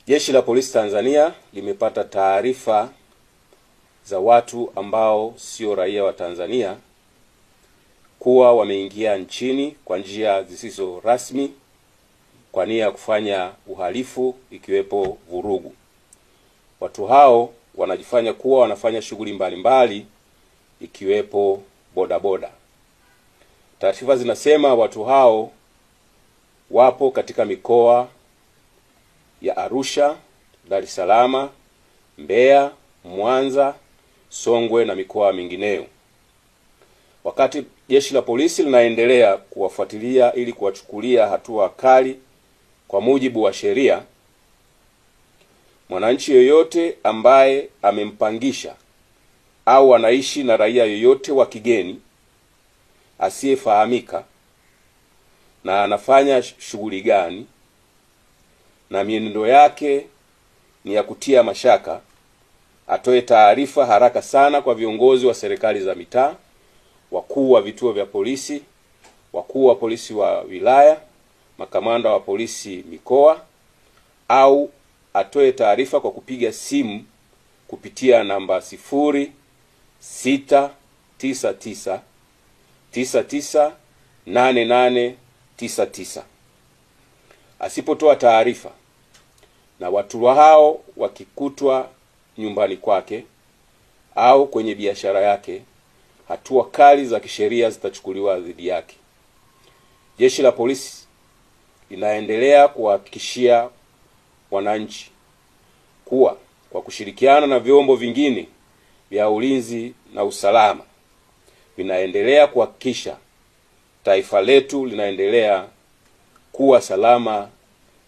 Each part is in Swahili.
Jeshi la Polisi Tanzania limepata taarifa za watu ambao sio raia wa Tanzania kuwa wameingia nchini kwa njia zisizo rasmi kwa nia ya kufanya uhalifu ikiwepo vurugu. Watu hao wanajifanya kuwa wanafanya shughuli mbalimbali ikiwepo bodaboda. Taarifa zinasema watu hao wapo katika mikoa ya Arusha, Dar es Salaam, Mbeya, Mwanza, Songwe na mikoa mingineyo. Wakati jeshi la polisi linaendelea kuwafuatilia ili kuwachukulia hatua kali kwa mujibu wa sheria, mwananchi yoyote ambaye amempangisha au anaishi na raia yoyote wa kigeni asiyefahamika na anafanya shughuli gani na mienendo yake ni ya kutia mashaka, atoe taarifa haraka sana kwa viongozi wa serikali za mitaa, wakuu wa vituo vya polisi, wakuu wa polisi wa wilaya, makamanda wa polisi mikoa, au atoe taarifa kwa kupiga simu kupitia namba 0699998899. Asipotoa taarifa na watu hao wakikutwa nyumbani kwake au kwenye biashara yake, hatua kali za kisheria zitachukuliwa dhidi yake. Jeshi la polisi linaendelea kuhakikishia wananchi kuwa kwa kushirikiana na vyombo vingine vya ulinzi na usalama vinaendelea kuhakikisha taifa letu linaendelea kuwa salama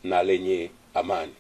na lenye amani.